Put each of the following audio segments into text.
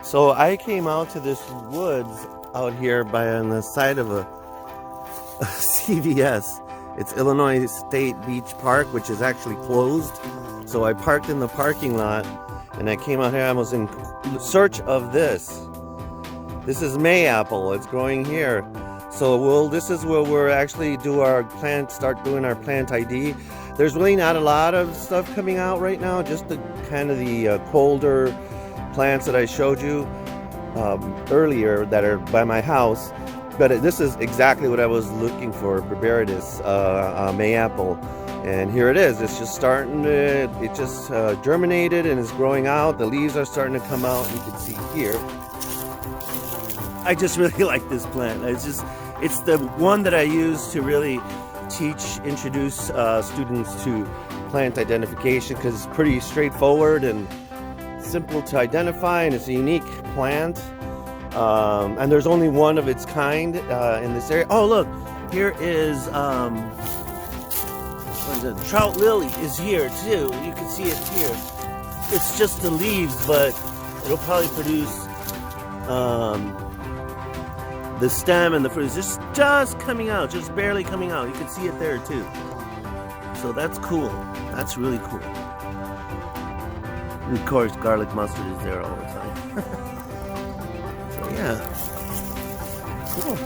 So I came out to this woods out here on the side of a CVS. It's Illinois State Beach Park, which is actually closed. So I parked in the parking lot and I came out here. I was in search of this. This is mayapple. It's growing here. So this is where we're actually start doing our plant ID. There's really not a lot of stuff coming out right now, just the kind of the colder plants that I showed you earlier that are by my house. But this is exactly what I was looking for, Barbaritus mayapple. And here it is. It's just starting to, it just germinated and is growing out. The leaves are starting to come out. You can see here. I just really like this plant. It's the one that I use to really introduce students to plant identification, because it's pretty straightforward and simple to identify, and it's a unique plant. And there's only one of its kind in this area. Oh, look, here is what is it? Trout lily is here too. You can see it here. It's just the leaves, but it'll probably produce the stem and the fruit is just coming out, just barely coming out. You can see it there too. So that's cool. That's really cool. And of course, garlic mustard is there all the time. So yeah, cool.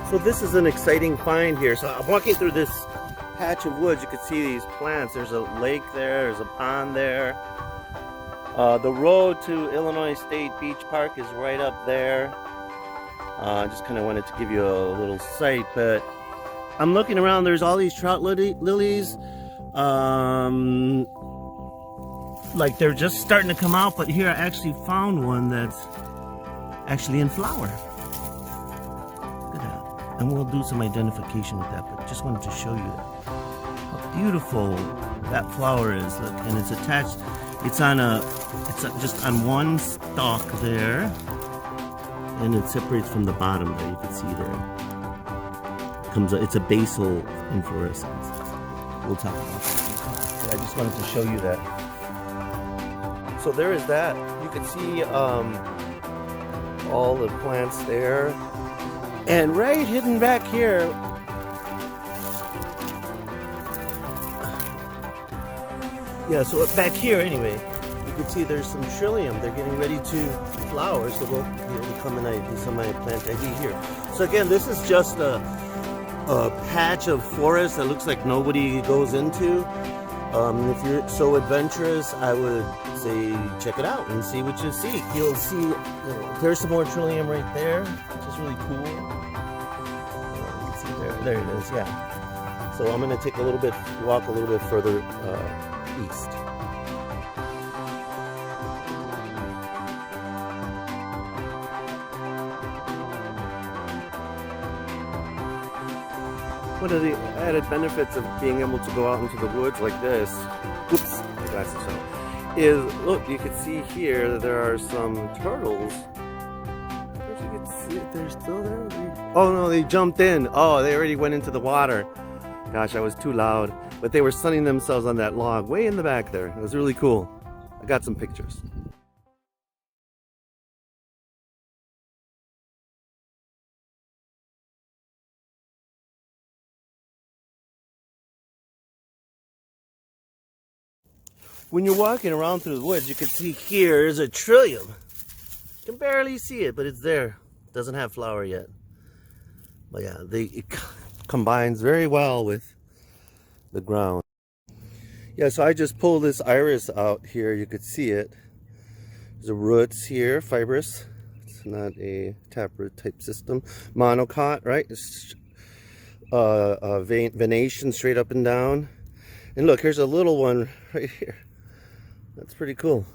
So this is an exciting find here. So I'm walking through this patch of woods. You can see these plants. There's a lake there. There's a pond there. The road to Illinois State Beach Park is right up there. I just kind of wanted to give you a little sight, but I'm looking around. There's all these trout lilies. Like they're just starting to come out, but here I actually found one that's actually in flower. And we'll do some identification with that, but just wanted to show you that. How beautiful that flower is. Look, and it's attached, it's just on one stalk there, and it separates from the bottom there. You can see there. It's a basal inflorescence. We'll talk about that. But I just wanted to show you that. So there is that. You can see all the plants there. And right hidden back here, yeah, so back here anyway, you can see there's some trillium. They're getting ready to flower, so we'll be able to come and do some of my plant ID here. So again, this is just a patch of forest that looks like nobody goes into. If you're so adventurous, I would say check it out and see what you see. You'll see, there's some more trillium right there, which is really cool. There it is, yeah. So I'm going to walk a little bit further east. One of the added benefits of being able to go out into the woods like this, oops, my glasses fell, is, look, you can see here that there are some turtles. You can see it, they're still there. Oh no, they jumped in. Oh, they already went into the water. Gosh, I was too loud. But they were sunning themselves on that log way in the back there. It was really cool. I got some pictures. When you're walking around through the woods, you can see here is a trillium. You can barely see it, but it's there. It doesn't have flower yet. But yeah, it combines very well with the ground. Yeah, so I just pulled this iris out here. You could see it. There's roots here, fibrous. It's not a taproot type system. Monocot, right? It's venation straight up and down. And look, here's a little one right here. That's pretty cool.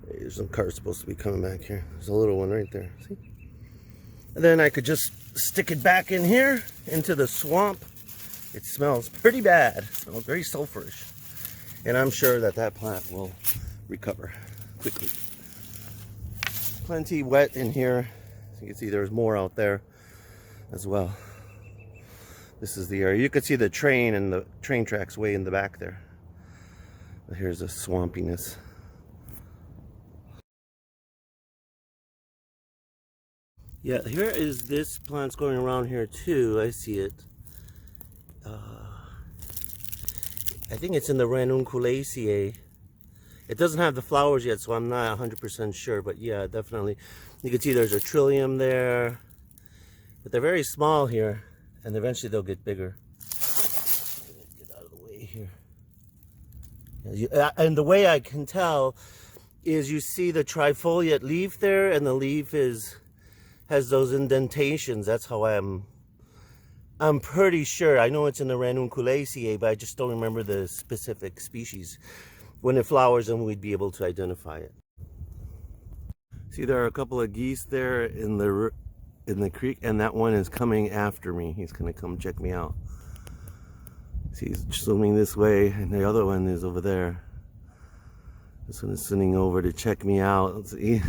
There's some cars supposed to be coming back here. There's a little one right there. See? And then I could just stick it back in here into the swamp. It smells pretty bad. It smells very sulfurish. And I'm sure that that plant will recover quickly. Plenty wet in here. As you can see, there's more out there as well. This is the area. You could see the train and the train tracks way in the back there. But here's the swampiness. Yeah, here is this plant's going around here too. I see it. I think it's in the Ranunculaceae. It doesn't have the flowers yet, so I'm not 100% sure. But yeah, definitely. You can see there's a trillium there. But they're very small here. And eventually they'll get bigger. Get out of the way here. And the way I can tell is you see the trifoliate leaf there, and the leaf has those indentations. That's how I'm pretty sure. I know it's in the Ranunculaceae, but I just don't remember the specific species. When it flowers, then we'd be able to identify it. See, there are a couple of geese there in the creek, and that one is coming after me. He's gonna come check me out. See, he's swimming this way, and the other one is over there. This one is swimming over to check me out. Let's see.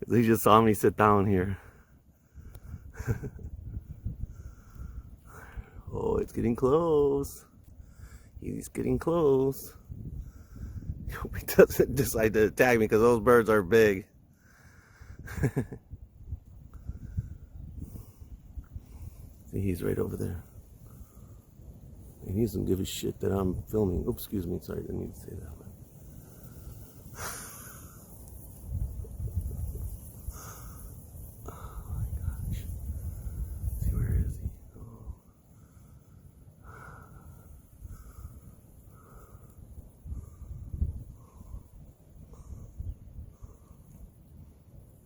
He just saw me sit down here. Oh, it's getting close. He's getting close. I hope he doesn't decide to attack me, because those birds are big. See, he's right over there. And he doesn't give a shit that I'm filming. Oops, excuse me. Sorry, I didn't need to say that. Oh my gosh. See, where is he? Oh.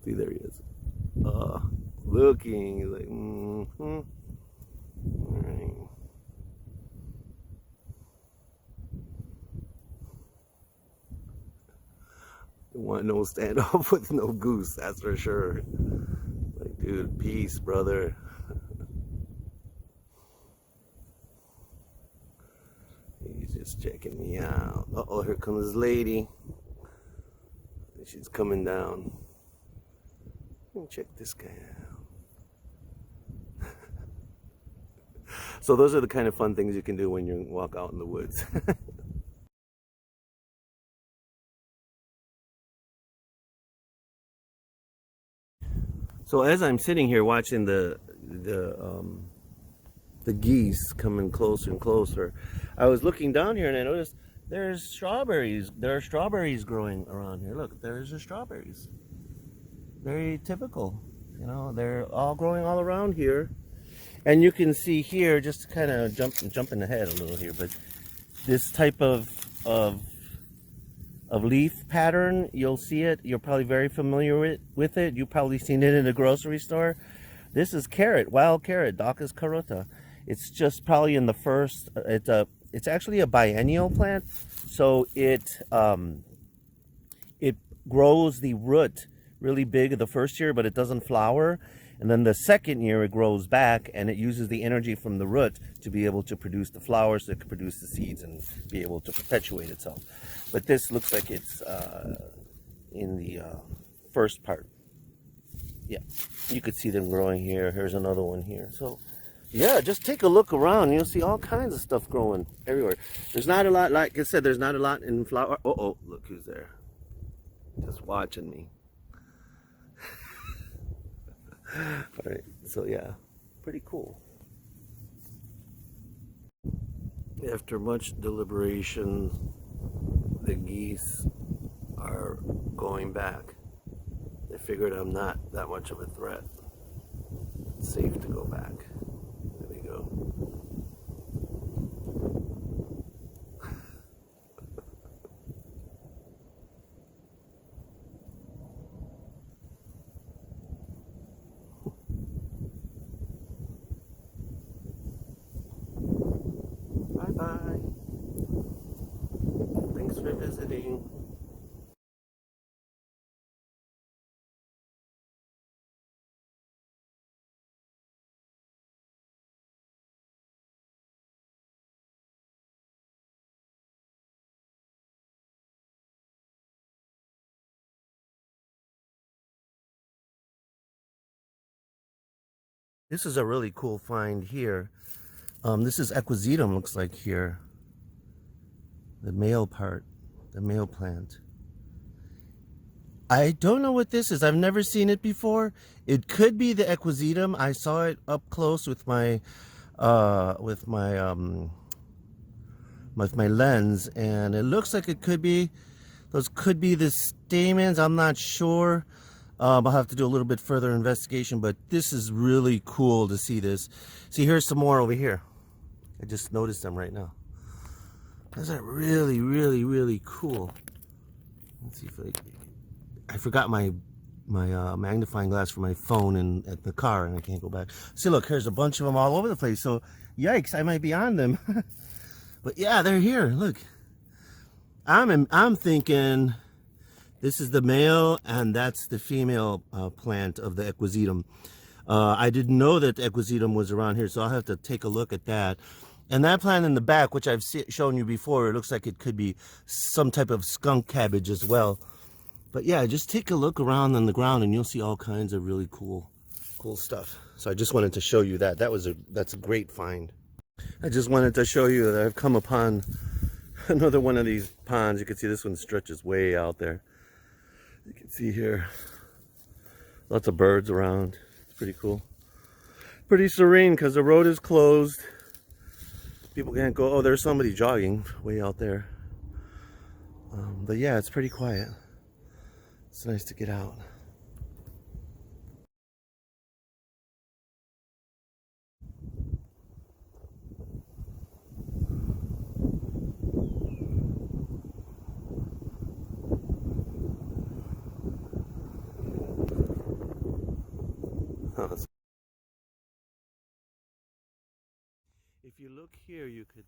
See, there he is. Looking. He's like, mm-hmm. Alright. Want no standoff with no goose, that's for sure. Like, dude, peace, brother. He's just checking me out. Uh-oh, here comes this lady. She's coming down. Let me check this guy out. So those are the kind of fun things you can do when you walk out in the woods. So as I'm sitting here watching the geese coming closer and closer, I was looking down here and I noticed there's strawberries. There are strawberries growing around here. Look, there's the strawberries. Very typical. You know, they're all growing all around here. And you can see here, just kind of jumping ahead a little here, but this type of leaf pattern, you'll see it. You're probably very familiar with it. You've probably seen it in the grocery store. This is carrot, wild carrot, Daucus carota. It's just probably in the first. It's actually a biennial plant, so it grows the root really big the first year, but it doesn't flower. And then the second year it grows back, and it uses the energy from the root to be able to produce the flowers, so it can produce the seeds and be able to perpetuate itself. But this looks like it's in the first part. Yeah, you could see them growing here. Here's another one here. So yeah, just take a look around. You'll see all kinds of stuff growing everywhere. There's not a lot, like I said, there's not a lot in flower. Oh, look who's there. Just watching me. All right, so yeah, pretty cool. After much deliberation, the geese are going back. They figured I'm not that much of a threat. It's safe to go back. There we go. Bye-bye. Thanks for visiting. This is a really cool find here. This is equisetum, looks like here. The male part, the male plant. I don't know what this is. I've never seen it before. It could be the equisetum. I saw it up close with my lens, and it looks like it could be, those could be the stamens. I'm not sure. I'll have to do a little bit further investigation, but this is really cool to see this. See, here's some more over here. I just noticed them right now. Those are really, really, really cool. Let's see if I forgot my magnifying glass for my phone at the car, and I can't go back. See, look, here's a bunch of them all over the place. So, yikes, I might be on them. But yeah, they're here. Look, I'm thinking this is the male and that's the female plant of the equisetum. I didn't know that the equisetum was around here, so I'll have to take a look at that. And that plant in the back, which I've shown you before, it looks like it could be some type of skunk cabbage as well. But yeah, just take a look around on the ground and you'll see all kinds of really cool stuff. So I just wanted to show you that. That's a great find. I just wanted to show you that I've come upon another one of these ponds. You can see this one stretches way out there. You can see here, lots of birds around. It's pretty cool. Pretty serene because the road is closed. People can't go. Oh, there's somebody jogging way out there. But yeah, it's pretty quiet. It's nice to get out. If you look here, you could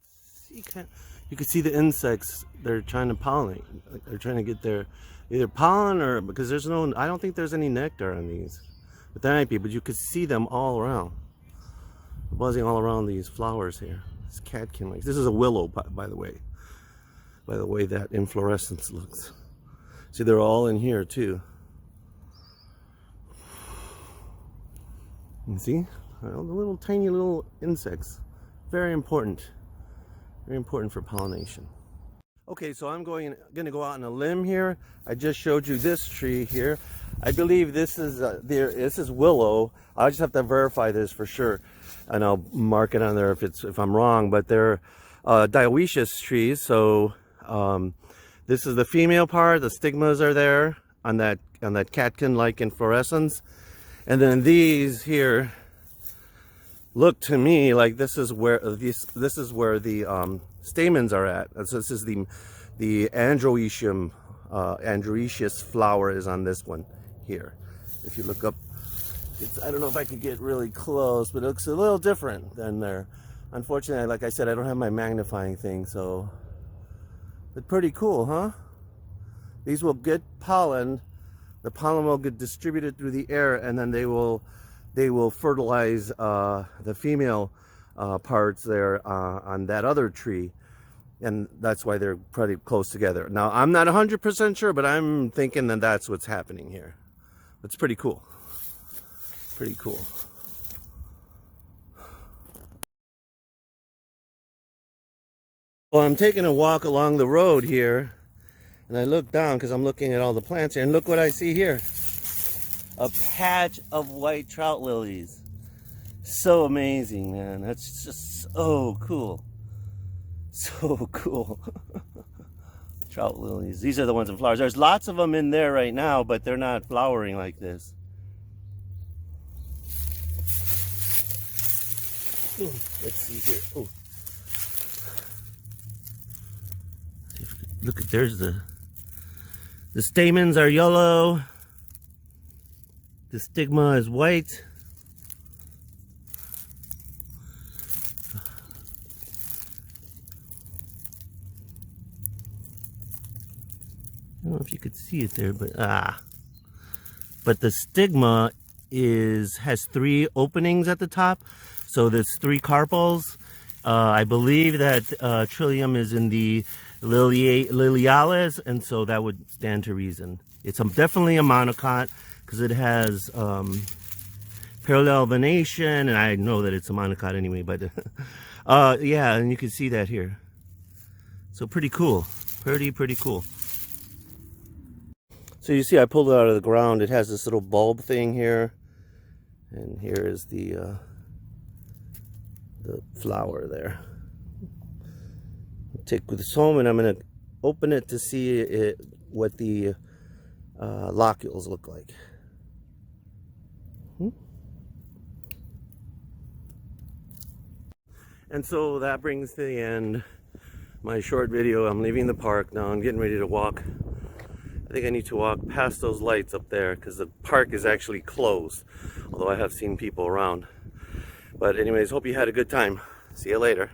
see the insects. They're trying to pollinate. They're trying to get their either pollen or because there's no. I don't think there's any nectar on these, but there might be. But you could see them all around, buzzing all around these flowers here. This catkin like this is a willow, by the way. By the way that inflorescence looks. See, they're all in here too. You see, the little tiny little insects. Very important for pollination. Okay, so I'm going to go out on a limb here. I just showed you this tree here. I believe this is this is willow. I'll just have to verify this for sure, and I'll mark it on there if I'm wrong. But they're dioecious trees. So this is the female part. The stigmas are there on that catkin-like inflorescence, and then these here look to me like this is where the stamens are at. So this is the androecious flower is on this one here. If you look up, I don't know if I could get really close, but it looks a little different than there. Unfortunately, like I said, I don't have my magnifying thing, so it's pretty cool, huh? These will get pollen. The pollen will get distributed through the air, and then they will fertilize the female parts there on that other tree, and that's why they're pretty close together. Now, I'm not 100% sure, but I'm thinking that that's what's happening here. It's pretty cool. Pretty cool. Well, I'm taking a walk along the road here, and I look down because I'm looking at all the plants here, and look what I see here. A patch of white trout lilies. So amazing, man. That's just so cool. So cool. Trout lilies. These are the ones in flowers. There's lots of them in there right now, but they're not flowering like this. Ooh, let's see here. Oh. Look at, there's the stamens are yellow. The stigma is white. I don't know if you could see it there, but the stigma has 3 openings at the top, so there's 3 carpels. I believe that Trillium is in the Liliales, and so that would stand to reason. It's definitely a monocot because it has parallel venation, and I know that it's a monocot anyway, but yeah, and you can see that here. So pretty cool, pretty cool. So you see I pulled it out of the ground. It has this little bulb thing here, and here is the flower there. I'll take this home and I'm going to open it to see what the locules look like. And so that brings to the end my short video. I'm leaving the park now. I'm getting ready to walk. I think I need to walk past those lights up there because the park is actually closed, although I have seen people around. But anyways, hope you had a good time. See you later.